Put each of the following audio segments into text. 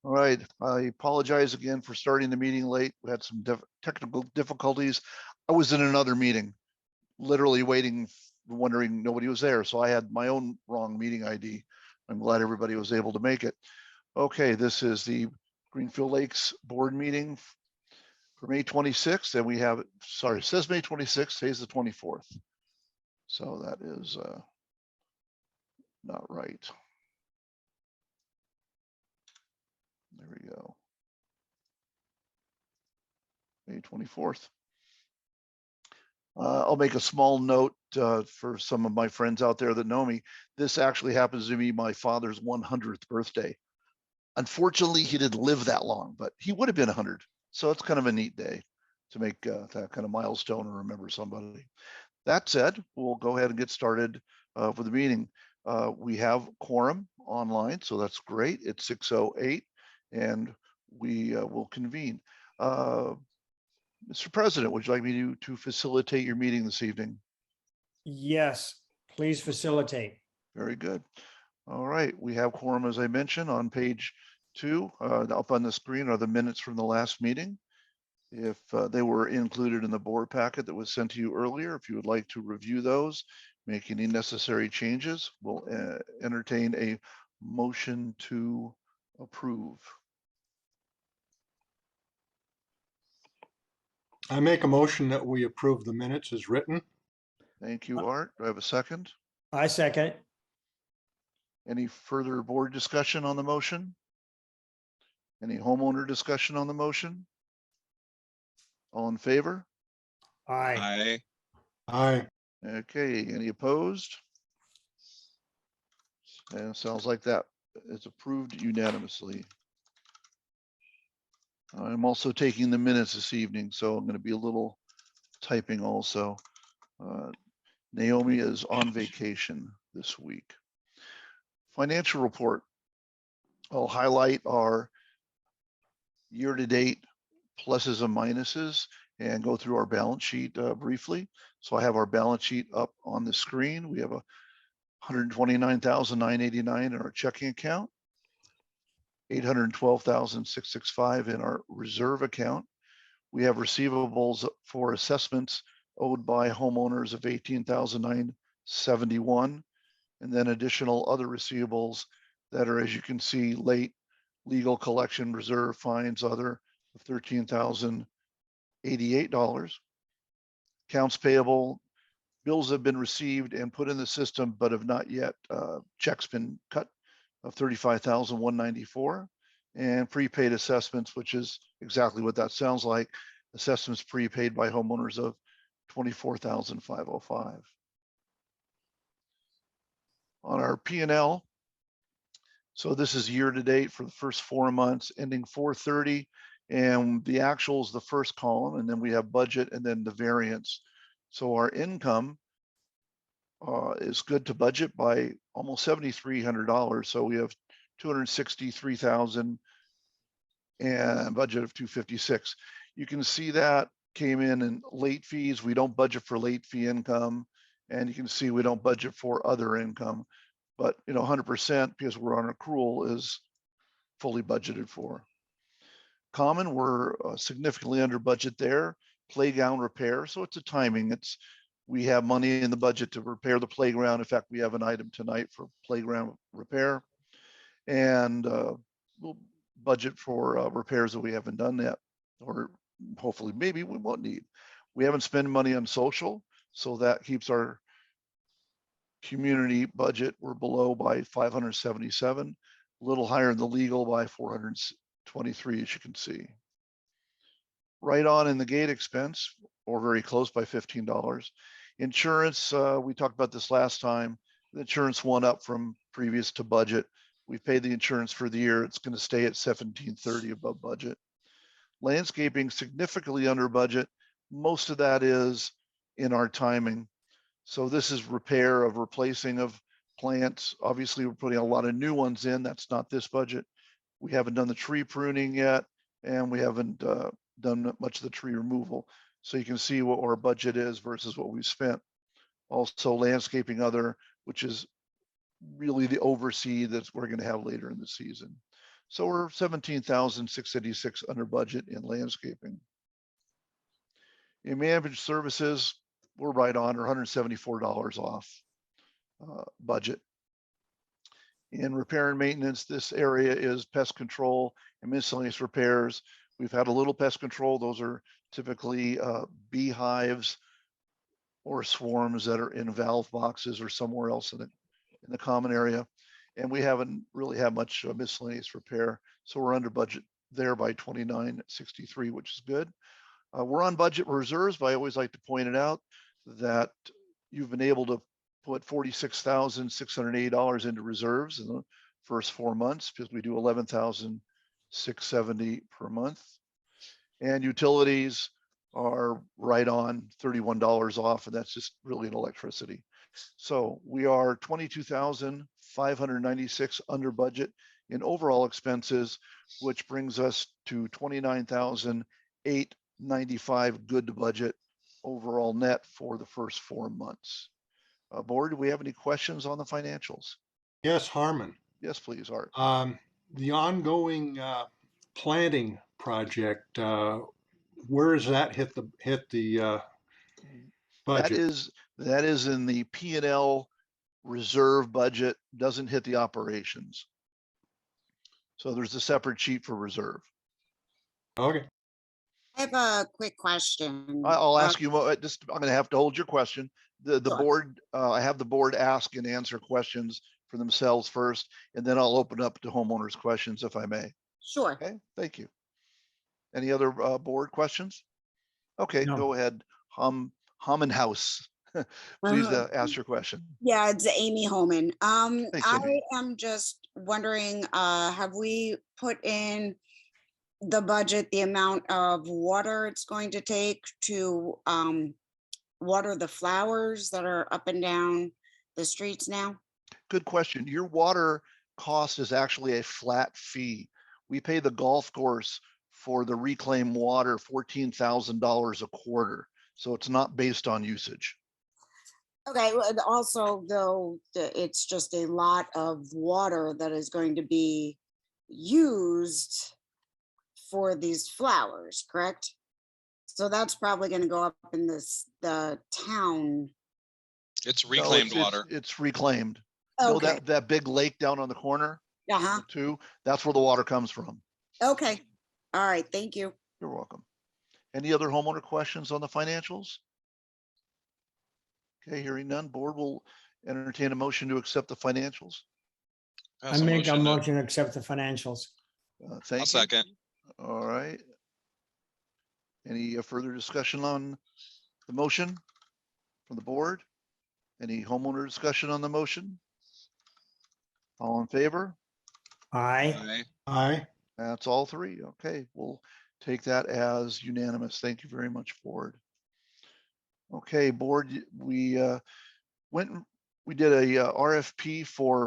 All right, I apologize again for starting the meeting late. We had some technical difficulties. I was in another meeting, literally waiting, wondering nobody was there. So I had my own wrong meeting ID. I'm glad everybody was able to make it. Okay, this is the Greenfield Lakes board meeting for May 26th. And we have, sorry, it says May 26th, today's the 24th. So that is not right. There we go. May 24th. I'll make a small note for some of my friends out there that know me. This actually happens to be my father's 100th birthday. Unfortunately, he didn't live that long, but he would have been 100. So it's kind of a neat day to make that kind of milestone and remember somebody. That said, we'll go ahead and get started for the meeting. We have quorum online, so that's great. It's 6:08, and we will convene. Mr. President, would you like me to facilitate your meeting this evening? Yes, please facilitate. Very good. All right, we have quorum, as I mentioned, on page 2. Up on the screen are the minutes from the last meeting. If they were included in the board packet that was sent to you earlier, if you would like to review those, make any necessary changes, we'll entertain a motion to approve. I make a motion that we approve the minutes as written. Thank you, Art. Do I have a second? I second it. Any further board discussion on the motion? Any homeowner discussion on the motion? All in favor? Aye. Aye. Okay, any opposed? And it sounds like that is approved unanimously. I'm also taking the minutes this evening, so I'm going to be a little typing also. Naomi is on vacation this week. Financial report. I'll highlight our year-to-date pluses and minuses and go through our balance sheet briefly. So I have our balance sheet up on the screen. We have a $129,989 in our checking account, $812,665 in our reserve account. We have receivables for assessments owed by homeowners of $18,971, and then additional other receivables that are, as you can see, late legal collection, reserve, fines, other of $13,088. Accounts payable, bills have been received and put in the system, but have not yet, checks been cut, of $35,194, and prepaid assessments, which is exactly what that sounds like. Assessments prepaid by homeowners of $24,505. On our P&L, so this is year to date for the first 4 months, ending 4/30, and the actual is the first column, and then we have budget and then the variance. So our income is good to budget by almost $7,300. So we have $263,000 and budget of $256,000. You can see that came in late fees. We don't budget for late fee income, and you can see we don't budget for other income. But 100%, because we're on accrual, is fully budgeted for. Common, we're significantly under budget there. Playground repair, so it's a timing. We have money in the budget to repair the playground. In fact, we have an item tonight for playground repair, and we'll budget for repairs that we haven't done yet, or hopefully maybe we won't need. We haven't spent money on social, so that keeps our community budget. We're below by 577, a little higher in the legal by 423, as you can see. Right on in the gate expense, or very close by $15. Insurance, we talked about this last time. The insurance went up from previous to budget. We paid the insurance for the year. It's going to stay at $1,730 above budget. Landscaping significantly under budget. Most of that is in our timing. So this is repair of replacing of plants. Obviously, we're putting a lot of new ones in. That's not this budget. We haven't done the tree pruning yet, and we haven't done much of the tree removal. So you can see what our budget is versus what we've spent. Also landscaping other, which is really the oversee that we're going to have later in the season. So we're 17,686 under budget in landscaping. In managed services, we're right on, or $174 off budget. In repair and maintenance, this area is pest control and miscellaneous repairs. We've had a little pest control. Those are typically beehives or swarms that are in valve boxes or somewhere else in the common area. And we haven't really had much miscellaneous repair. So we're under budget there by 2963, which is good. We're on budget reserves, but I always like to point it out that you've been able to put $46,680 into reserves in the first 4 months because we do 11,670 per month. And utilities are right on $31 off, and that's just really in electricity. So we are 22,596 under budget in overall expenses, which brings us to 29,895 good to budget overall net for the first 4 months. Board, do we have any questions on the financials? Yes, Harmon. Yes, please, Art. The ongoing planting project, where does that hit the budget? That is in the P&L reserve budget, doesn't hit the operations. So there's a separate sheet for reserve. Okay. I have a quick question. I'll ask you, I'm going to have to hold your question. The Sure. board, I have the board ask and answer questions for themselves first, and then I'll open up to homeowners questions if I may. Sure. Okay, thank you. Any other board questions? Okay, No. go ahead. House. Please ask your question. Yeah, it's Amy Holman. Thanks, Amy. I am just wondering, have we put in the budget, the amount of water it's going to take to water the flowers that are up and down the streets now? Good question. Your water cost is actually a flat fee. We pay the golf course for the reclaimed water $14,000 a quarter. So it's not based on usage. Okay, well, and also though, it's just a lot of water that is going to be used for these flowers, correct? So that's probably going to go up in the town. It's No, reclaimed water. It's reclaimed. You know Okay, that big lake down on the corner uh-huh, too? That's where the water comes from. okay. All right, thank you. You're welcome. Any other homeowner questions on the financials? Okay, hearing none, board will entertain a motion to accept the financials. I Pass a make a to- motion to accept the financials. Thank I'll you. second. All right. Any further discussion on the motion from the board? Any homeowner discussion on the motion? All in favor? Aye. Aye. Aye. That's all three. Okay, we'll take that as unanimous. Thank you very much, board. Okay, board, we did a RFP for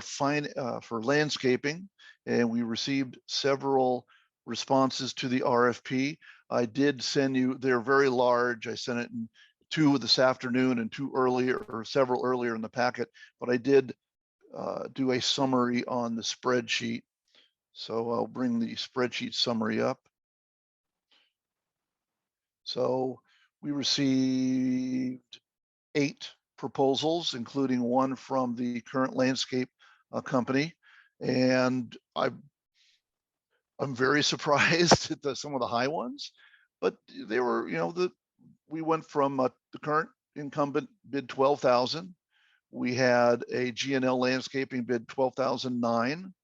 landscaping, and we received several responses to the RFP. I did send you, they're very large. I sent it in 2 this afternoon and 2 earlier, or several earlier in the packet, but I did do a summary on the spreadsheet. So I'll bring the spreadsheet summary up. So we received 8 proposals, including 1 from the current landscape company. And I'm very surprised at some of the high ones, but they were, we went from the current incumbent bid 12,000. We had a GNL landscaping bid 12,009,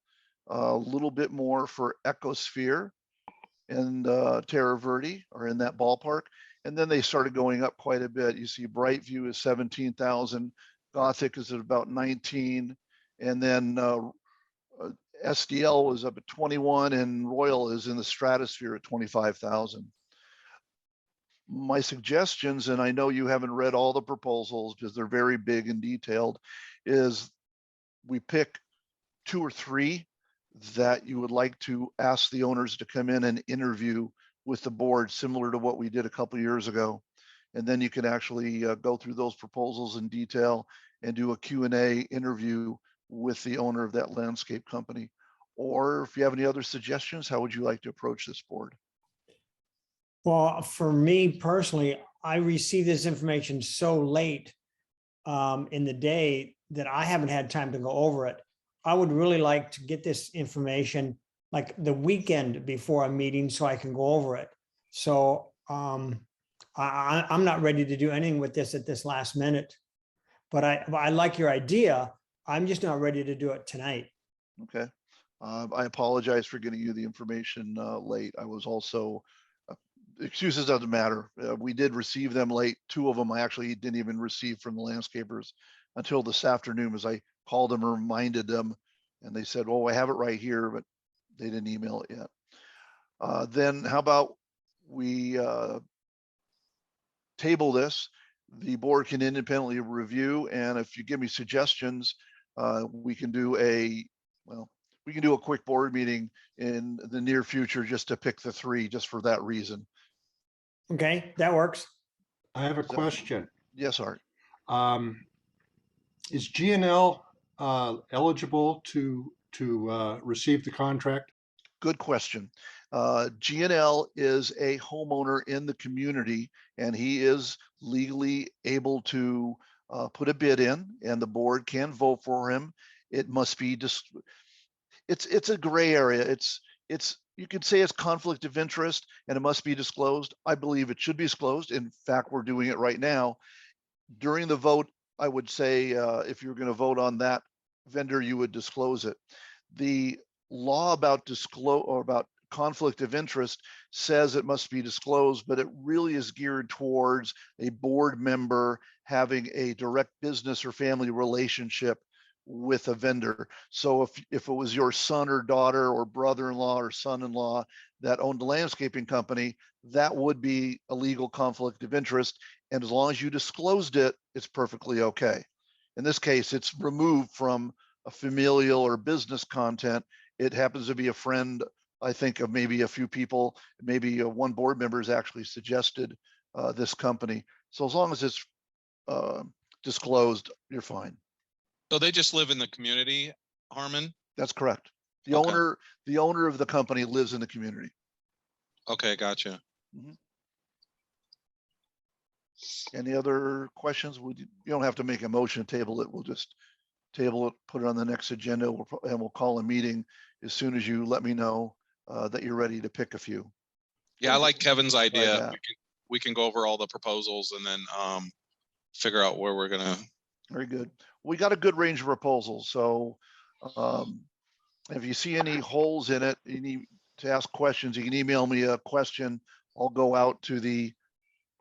a little bit more for Ecosphere and Terra Verde are in that ballpark. And then they started going up quite a bit. You see Brightview is 17,000, Gothic is at about 19, and then SDL was up at 21, and Royal is in the stratosphere at 25,000. My suggestions, and I know you haven't read all the proposals because they're very big and detailed, is we pick 2 or 3 that you would like to ask the owners to come in and interview with the board, similar to what we did a couple of years ago. And then you can actually go through those proposals in detail and do a Q&A interview with the owner of that landscape company. Or if you have any other suggestions, how would you like to approach this board? Well, for me personally, I received this information so late in the day that I haven't had time to go over it. I would really like to get this information like the weekend before a meeting so I can go over it. So I'm not ready to do anything with this at this last minute, but I like your idea. I'm just not ready to do it tonight. Okay. I apologize for getting you the information late. I was also, excuses doesn't matter. We did receive them late. Two of them I actually didn't even receive from the landscapers until this afternoon as I called them and reminded them. And they said, oh, I have it right here, but they didn't email it yet. Then how about we table this? The board can independently review. And if you give me suggestions, we can do a quick board meeting in the near future just to pick the three, just for that reason. Okay, that works. I have a question. Yes, Art. Is GNL eligible to receive the contract? Good question. GNL is a homeowner in the community, and he is legally able to put a bid in, and the board can vote for him. It must be just, it's a gray area. It's you could say it's conflict of interest, and it must be disclosed. I believe it should be disclosed. In fact, we're doing it right now. During the vote, I would say if you're going to vote on that vendor, you would disclose it. The law about conflict of interest says it must be disclosed, but it really is geared towards a board member having a direct business or family relationship with a vendor. So if it was your son or daughter or brother-in-law or son-in-law that owned a landscaping company, that would be a legal conflict of interest. And as long as you disclosed it, it's perfectly okay. In this case, it's removed from a familial or business content. It happens to be a friend, I think, of maybe a few people. Maybe one board member has actually suggested this company. So as long as it's disclosed, you're fine. So they just live in the community, Harmon? That's correct. The Okay. owner of the company lives in the community. Okay, gotcha. Any other questions? You don't have to make a motion to table it. We'll just table it, put it on the next agenda, and we'll call a meeting as soon as you let me know that you're ready to pick a few. Yeah, I like Kevin's idea. that. We can go over all the proposals and then figure out where we're gonna. Very good. We got a good range of proposals. So if you see any holes in it, you need to ask questions, you can email me a question. I'll go out to the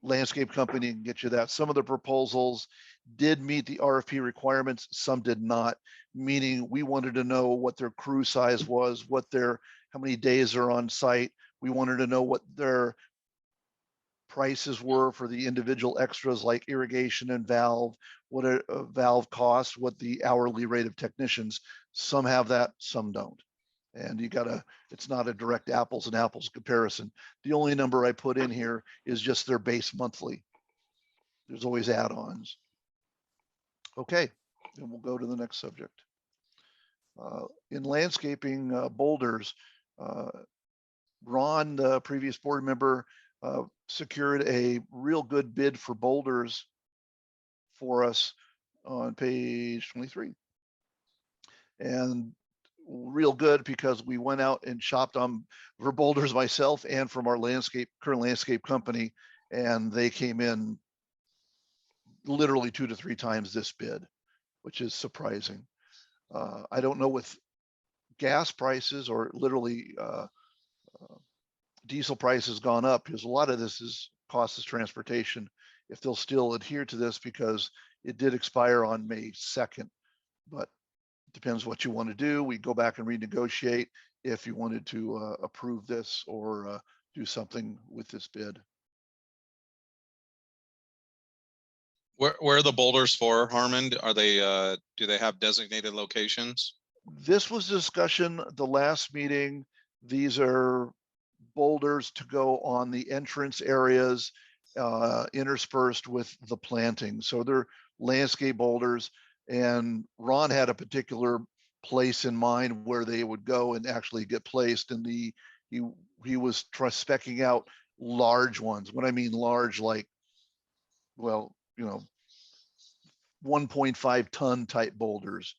landscape company and get you that. Some of the proposals did meet the RFP requirements, some did not, meaning we wanted to know what their crew size was, how many days are on site. We wanted to know what their prices were for the individual extras like irrigation and valve, what a valve costs, what the hourly rate of technicians. Some have that, some don't. And it's not a direct apples and apples comparison. The only number I put in here is just their base monthly. There's always add-ons. Okay, and we'll go to the next subject. In landscaping, Boulders, Ron, the previous board member, secured a real good bid for Boulders for us on page 23. And real good because we went out and shopped for Boulders myself and from our current landscape company, and they came in literally 2 to 3 times this bid, which is surprising. I don't know with gas prices or literally diesel prices gone up, because a lot of this is cost of transportation, if they'll still adhere to this, because it did expire on May 2nd, but it depends what you want to do. We go back and renegotiate if you wanted to approve this or do something with this bid. Where are the boulders for, Harmon? Are they do they have designated locations? This was discussion the last meeting. These are boulders to go on the entrance areas interspersed with the planting. So they're landscape boulders, and Ron had a particular place in mind where they would go and actually get placed. And he was specking out large ones. What I mean large, like, well, 1.5 ton type boulders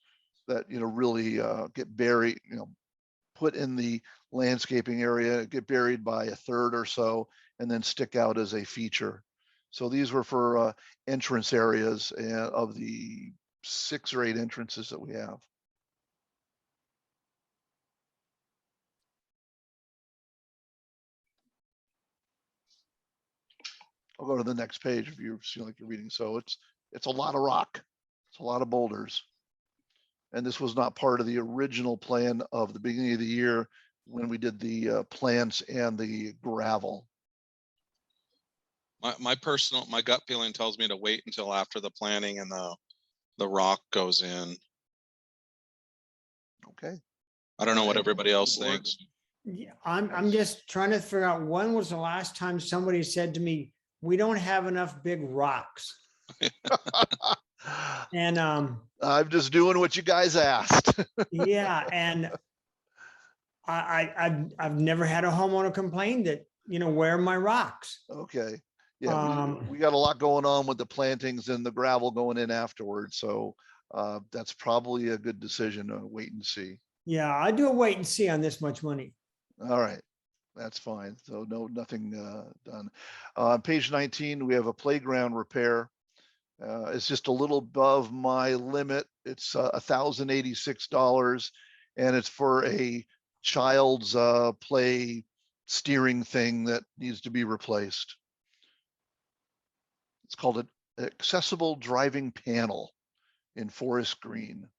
that, really get buried, put in the landscaping area, get buried by a third or so, and then stick out as a feature. So these were for entrance areas of the 6 or 8 entrances that we have. I'll go to the next page if you feel like you're reading. So it's a lot of rock. It's a lot of boulders. And this was not part of the original plan of the beginning of the year when we did the plants and the gravel. My gut feeling tells me to wait until after the planting and the rock goes in. Okay. I don't know what everybody else Board. thinks. Yeah, I'm just trying to figure out when was the last time somebody said to me, we don't have enough big rocks. And I'm just doing what you guys asked. yeah, and I've never had a homeowner complain that, where are my rocks? Okay. Yeah, we got a lot going on with the plantings and the gravel going in afterwards. So that's probably a good decision to wait and see. Yeah, I do a wait and see on this much money. All right, that's fine. So nothing done. On page 19, we have a playground repair. It's just a little above my limit. It's $1,086, and it's for a child's play steering thing that needs to be replaced. It's called an accessible driving panel in forest green.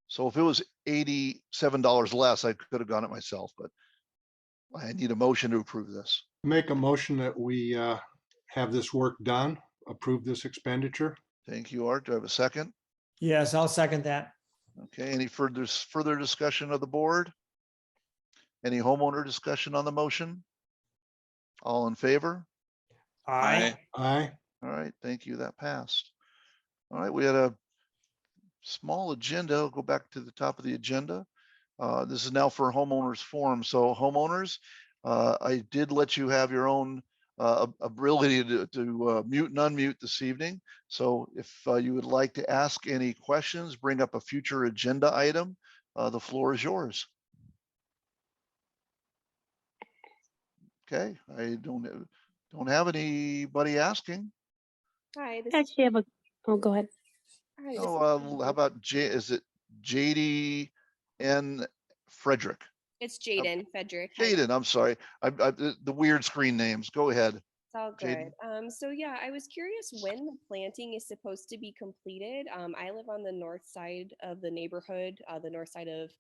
So if it was $87 less, I could have gone it myself, but I need a motion to approve this. Make a motion that we have this work done, approve this expenditure. Thank you, Art. Do I have a second? Yes, I'll second that. Okay, any further discussion of the board? Any homeowner discussion on the motion? All in favor? Aye. Aye. All right, thank you. That passed. All right, we had a small agenda. I'll go back to the top of the agenda. This is now for Homeowners Forum. So homeowners, I did let you have your own ability to mute and unmute this evening. So if you would like to ask any questions, bring up a future agenda item, the floor is yours. Okay, I don't have anybody asking. Hi, this I is actually have a, oh, go ahead. hi, this Oh, how about is it JD and Frederick? it's Jaden Fedrick. Hi, Jaden, I'm sorry. The weird screen names. Go ahead. it's all Jaden. good. So yeah, I was curious when the planting is supposed to be completed. I live on the north side of the neighborhood, the north side of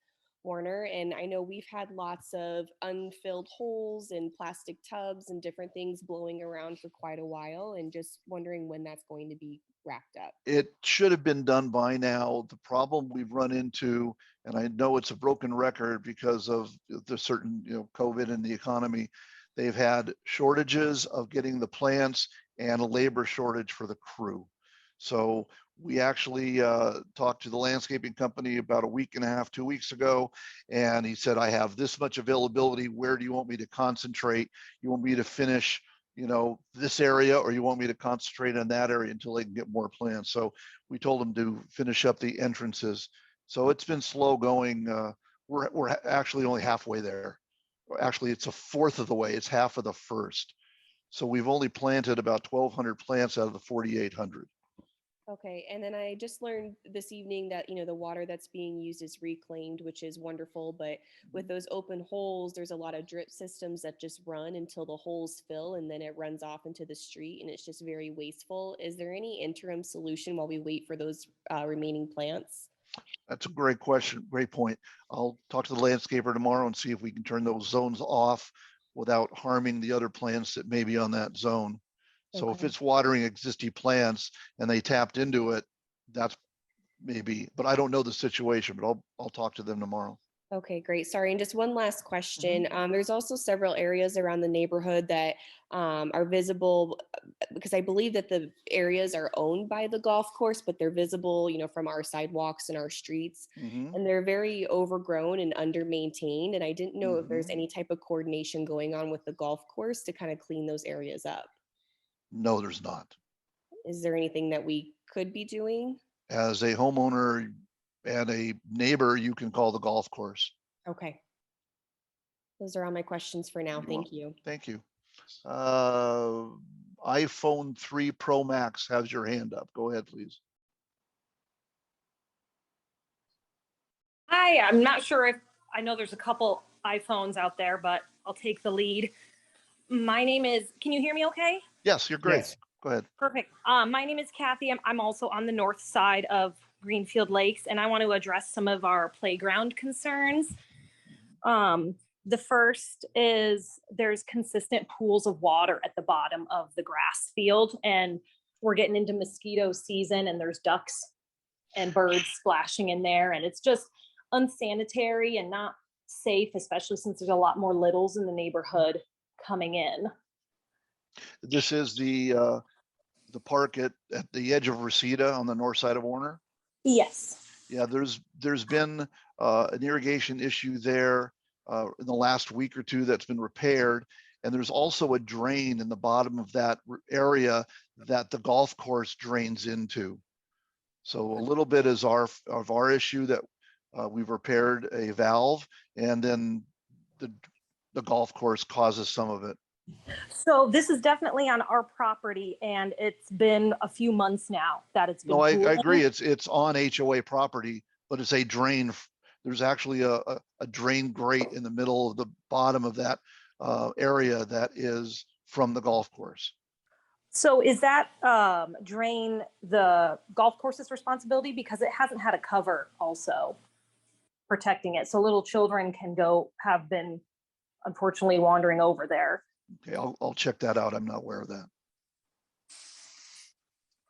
Warner, and I know we've had lots of unfilled holes and plastic tubs and different things blowing around for quite a while, and just wondering when that's going to be wrapped up. It should have been done by now. The problem we've run into, and I know it's a broken record because of the certain, COVID and the economy, they've had shortages of getting the plants and a labor shortage for the crew. So we actually talked to the landscaping company about a week and a half, 2 weeks ago, and he said, I have this much availability. Where do you want me to concentrate? You want me to finish this area, or you want me to concentrate on that area until they can get more plants? So we told them to finish up the entrances. So it's been slow going. We're actually only halfway there. Actually, it's a fourth of the way. It's half of the first. So we've only planted about 1,200 plants out of the 4,800. Okay, and then I just learned this evening that, the water that's being used is reclaimed, which is wonderful, but with those open holes, there's a lot of drip systems that just run until the holes fill and then it runs off into the street, and it's just very wasteful. Is there any interim solution while we wait for those remaining plants? That's a great question. Great point. I'll talk to the landscaper tomorrow and see if we can turn those zones off without harming the other plants that may be on that zone. So if Okay. it's watering existing plants and they tapped into it, that's maybe, but I don't know the situation, but I'll talk to them tomorrow. Okay, great. Sorry. And just one last question. There's also several areas around the neighborhood that are visible because I believe that the areas are owned by the golf course, but they're visible, from our sidewalks and our streets. Mhm, And they're very overgrown and under maintained. And I didn't know if there's mhm. any type of coordination going on with the golf course to kind of clean those areas up. No, there's not. Is there anything that we could be doing? As a homeowner and a neighbor, you can call the golf course. Okay. Those are all my questions for now. You're Thank welcome. you. Thank you. Uh, iPhone 3 Pro Max has your hand up. Go ahead, please. Hi, I'm not sure if I know there's a couple iPhones out there, but I'll take the lead. My name is, can you hear me okay? Yes, you're great. Yes. Go ahead. Perfect. My name is Kathy. I'm also on the north side of Greenfield Lakes, and I want to address some of our playground concerns. The first is there's consistent pools of water at the bottom of the grass field, and we're getting into mosquito season, and there's ducks and birds splashing in there, and it's just unsanitary and not safe, especially since there's a lot more littles in the neighborhood coming in. This is the park at the edge of Reseda on the north side of Warner. Yes. Yeah, there's been an irrigation issue there in the last week or two that's been repaired. And there's also a drain in the bottom of that area that the golf course drains into. So a little bit is of our issue that we've repaired a valve, and then the golf course causes some of it. So this is definitely on our property, and it's been a few months now that it's been. No, I pooling. agree. It's on HOA property, but it's a drain. There's actually a drain grate in the middle of the bottom of that area that is from the golf course. So is that drain the golf course's responsibility, because it hasn't had a cover also protecting it, so little children have been unfortunately wandering over there. Okay, I'll check that out. I'm not aware of that.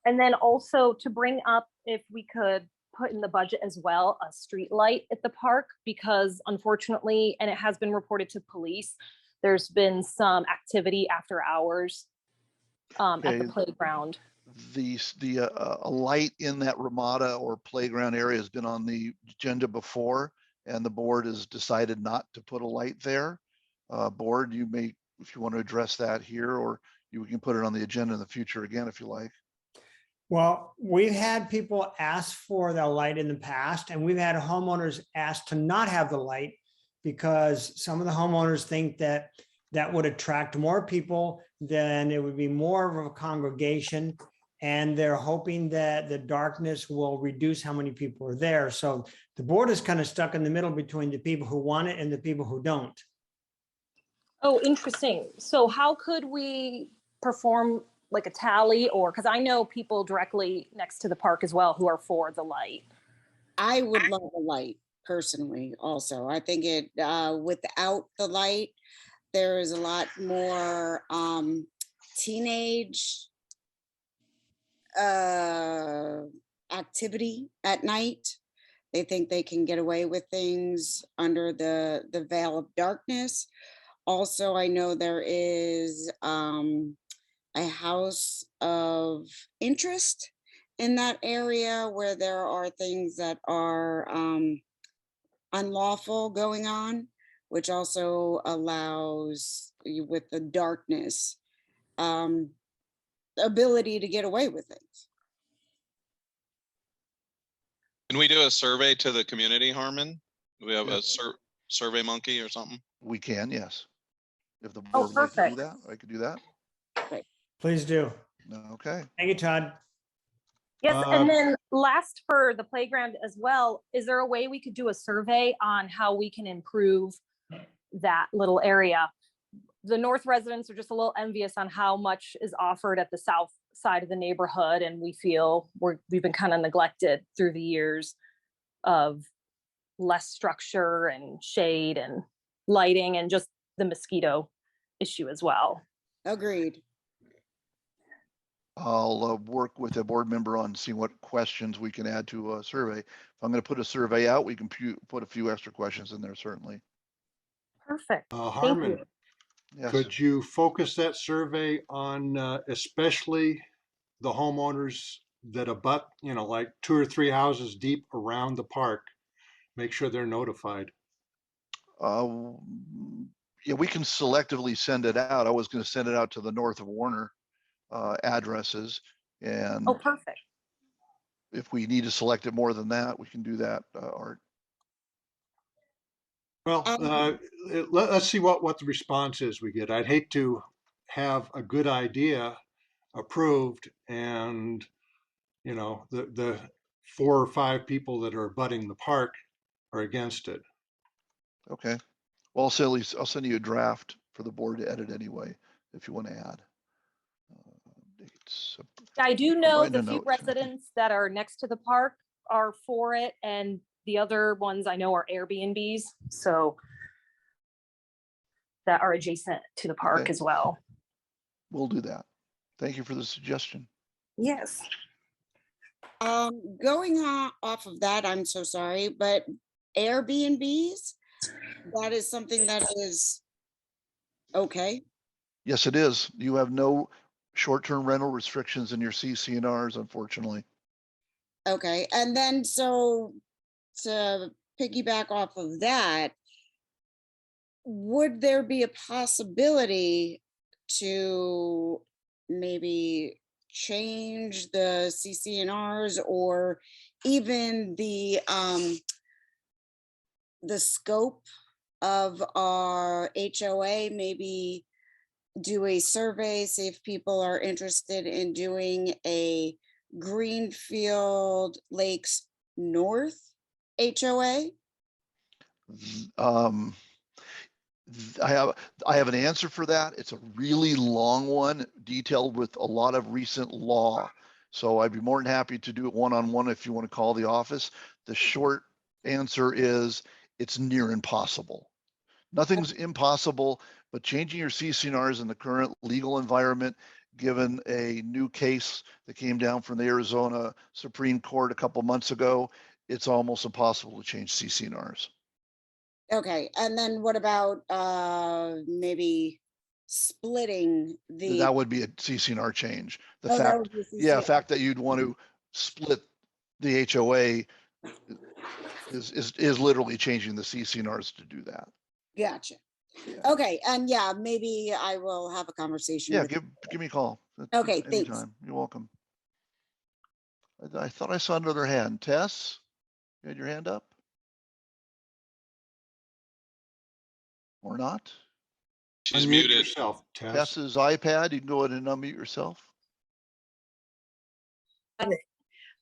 And then also to bring up, if we could put in the budget as well, a street light at the park, because unfortunately, and it has been reported to police, there's been some activity after hours at Okay. the playground. A light in that Ramada or playground area has been on the agenda before, and the board has decided not to put a light there. Board, you may, if you want to address that here, or you can put it on the agenda in the future again, if you like. Well, we've had people ask for the light in the past, and we've had homeowners ask to not have the light because some of the homeowners think that that would attract more people, then it would be more of a congregation, and they're hoping that the darkness will reduce how many people are there. So the board is kind of stuck in the middle between the people who want it and the people who don't. Oh, interesting. So how could we perform like a tally, or, because I know people directly next to the park as well who are for the light. I would love a light personally also. I think it without the light, there is a lot more teenage activity at night. They think they can get away with things under the veil of darkness. Also, I know there is a house of interest in that area where there are things that are unlawful going on, which also allows you, with the darkness, the ability to get away with things. Can we do a survey to the community, Harmon? Do we have Yeah. a survey monkey or something? We can, yes. If the Oh, board would like to do perfect. that, I could do that. Please do. Okay. Thank you, Todd. Yes, Uh, and then last for the playground as well, is there a way we could do a survey on how we can improve that little area? The north residents are just a little envious on how much is offered at the south side of the neighborhood, and we feel we've been kind of neglected through the years of less structure and shade and lighting, and just the mosquito issue as well. Agreed. I'll work with a board member on seeing what questions we can add to a survey. If I'm going to put a survey out, we can put a few extra questions in there, certainly. Perfect. Thank you. Harmon, Yes. could you focus that survey on especially the homeowners that abut, like 2 or 3 houses deep around the park? Make sure they're notified. Yeah, we can selectively send it out. I was going to send it out to the north of Warner addresses. And Oh, perfect. if we need to select it more than that, we can do that, Art. Well, let's see what the response is we get. I'd hate to have a good idea approved and, the 4 or 5 people that are abutting the park are against it. Okay. Well, I'll send you a draft for the board to edit anyway, if you want to add. Dates. I do know writing the a few note. residents that are next to the park are for it, and the other ones I know are Airbnbs, so that are adjacent to the park Okay. as well. We'll do that. Thank you for the suggestion. Yes. Going off of that, I'm so sorry, but Airbnbs, that is something that is okay. Yes, it is. You have no short-term rental restrictions in your CCNRs, unfortunately. Okay, and then so to piggyback off of that, would there be a possibility to maybe change the CCNRs or even the scope of our HOA, maybe do a survey, see if people are interested in doing a Greenfield Lakes North HOA? Um, I have an answer for that. It's a really long one, detailed with a lot of recent law. So I'd be more than happy to do it one-on-one if you want to call the office. The short answer is it's near impossible. Nothing's impossible, but changing your CCNRs in the current legal environment, given a new case that came down from the Arizona Supreme Court a couple months ago, it's almost impossible to change CCNRs. Okay, and then what about maybe splitting the? That would be a CCNR change. The Oh, that fact, would be yeah, CCNR. fact that you'd want to split the HOA is literally changing the CCNRs to do that. Gotcha. Yeah. Okay, and yeah, maybe I will have a conversation. Yeah, with give me a call. Okay, thanks. Anytime. You're welcome. I thought I saw another hand. Tess, you had your hand up? Or not? She's Unmute muted. yourself, Tess. Tess's iPad, you can go ahead and unmute yourself.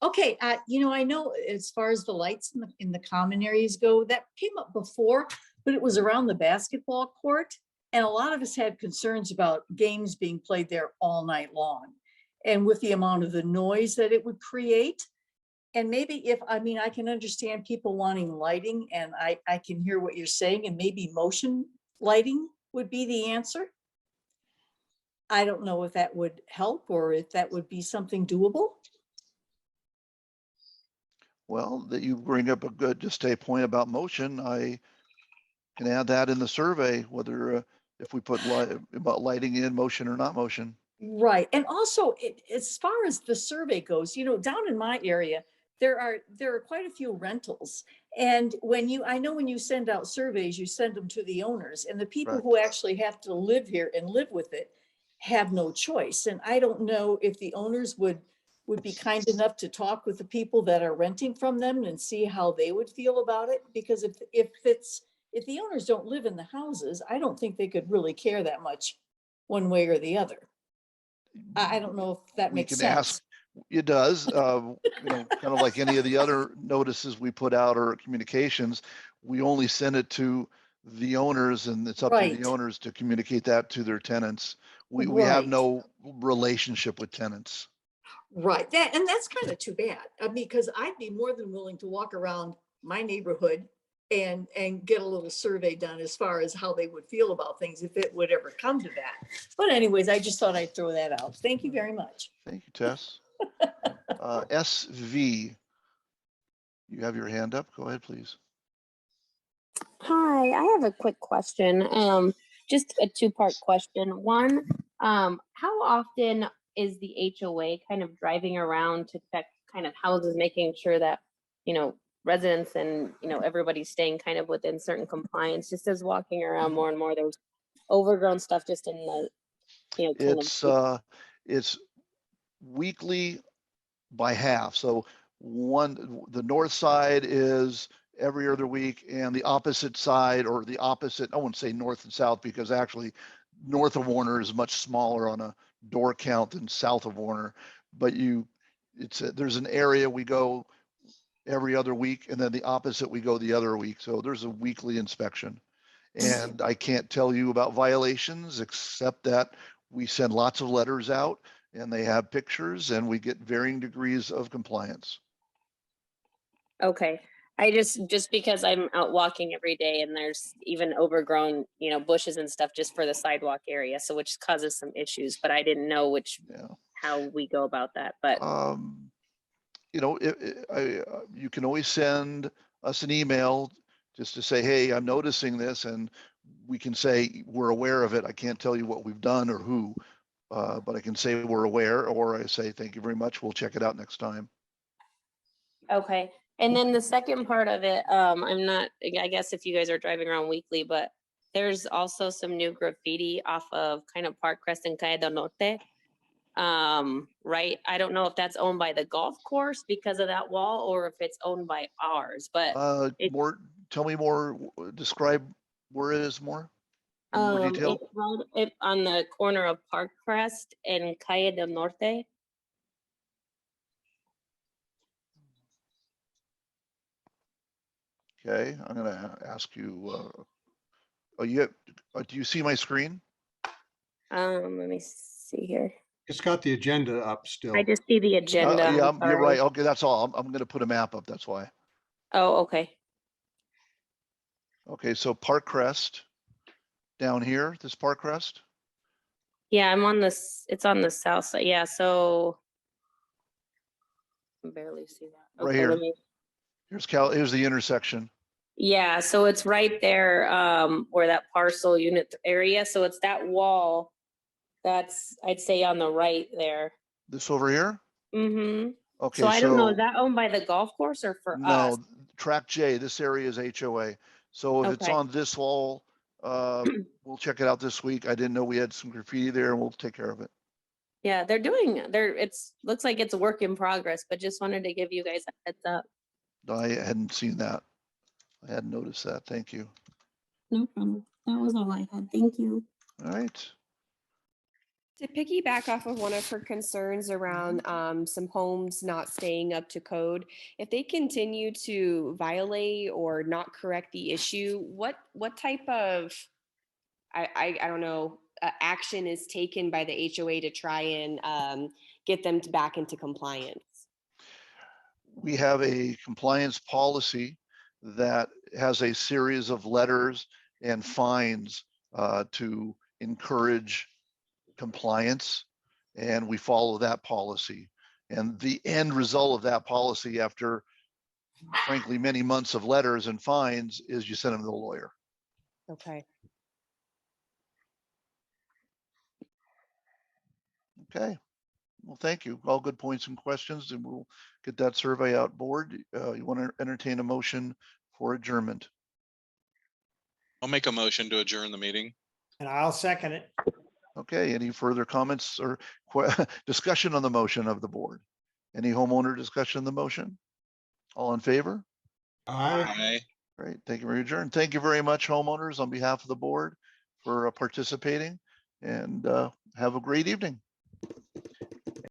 Okay, I know as far as the lights in the common areas go, that came up before, but it was around the basketball court. And a lot of us had concerns about games being played there all night long. And with the amount of the noise that it would create. And maybe I can understand people wanting lighting, and I can hear what you're saying, and maybe motion lighting would be the answer. I don't know if that would help or if that would be something doable. Well, that you bring up just a point about motion. I can add that in the survey, whether if we put about lighting in motion or not motion. Right. And also, as far as the survey goes, down in my area, there are quite a few rentals. And I know when you send out surveys, you send them to the owners, and the people Right. who actually have to live here and live with it have no choice. And I don't know if the owners would be kind enough to talk with the people that are renting from them and see how they would feel about it. Because if the owners don't live in the houses, I don't think they could really care that much one way or the other. I don't know if that We makes can sense. ask. It does, kind of like any of the other notices we put out or communications, we only send it to the owners, and it's up to Right. the owners to communicate that to their tenants. We have Right. no relationship with tenants. Right. That's kind of too bad. Because I'd be more than willing to walk around my neighborhood and get a little survey done as far as how they would feel about things if it would ever come to that. But anyways, I just thought I'd throw that out. Thank you very much. Thank you, Tess. SV, you have your hand up. Go ahead, please. Hi, I have a quick question. Just a two-part question. One, how often is the HOA kind of driving around to check kind of houses, making sure that, residents and, everybody's staying kind of within certain compliance, just as walking around more and more, there's overgrown stuff just in the, It's weekly by half. So the north side is every other week, and the opposite side, or the opposite, I wouldn't say north and south, because actually north of Warner is much smaller on a door count than south of Warner. But there's an area we go every other week, and then the opposite we go the other week. So there's a weekly inspection. And I can't tell you about violations, except that we send lots of letters out and they have pictures, and we get varying degrees of compliance. Okay. I just because I'm out walking every day and there's even overgrown, bushes and stuff just for the sidewalk area. So which causes some issues, but I didn't know how we go about that, but. You can always send us an email just to say, hey, I'm noticing this, and we can say we're aware of it. I can't tell you what we've done or who, but I can say we're aware, or I say, thank you very much. We'll check it out next time. Okay. And then the second part of it, I guess if you guys are driving around weekly, but there's also some new graffiti off of kind of Park Crest and Calle del Norte. Right. I don't know if that's owned by the golf course because of that wall, or if it's owned by ours, but Tell me more, describe where it is more. In more detail. It's on the corner of Park Crest and Calle del Norte. Okay, I'm gonna ask you, do you see my screen? Let me see here. It's got the agenda up still. I just see the agenda. Yeah, you're right. Okay, that's all. I'm gonna put a map up, that's why. Oh, okay. Okay, so Park Crest, down here, this Park Crest. Yeah, it's on the south side. Yeah, so I can barely see that. Right Okay, here. Here's the intersection. Yeah, so it's right there where that parcel unit area. So it's that wall that's, I'd say, on the right there. This over here? Mm-hmm. Okay, So I don't know, is that owned by the golf course or for us? No, Track J, this area is HOA. So if it's Okay. on this wall, we'll check it out this week. I didn't know we had some graffiti there, and we'll take care of it. Yeah, looks like it's a work in progress, but just wanted to give you guys a heads up. I hadn't seen that. I hadn't noticed that. Thank you. No problem. That was all I had. Thank you. All right. To piggyback off of one of her concerns around some homes not staying up to code, if they continue to violate or not correct the issue, what type of, I don't know, action is taken by the HOA to try and get them back into compliance? We have a compliance policy that has a series of letters and fines to encourage compliance, and we follow that policy. And the end result of that policy, after frankly many months of letters and fines, is you send them to the lawyer. Okay. Okay. Well, thank you. All good points and questions, and we'll get that survey out. Board, you want to entertain a motion for adjournment? I'll make a motion to adjourn the meeting. And I'll second it. Okay, any further comments or discussion on the motion of the board? Any homeowner discussion on the motion? All in favor? Aye. Aye. Great, thank you for adjourn. Thank you very much, homeowners, on behalf of the board for participating, and have a great evening.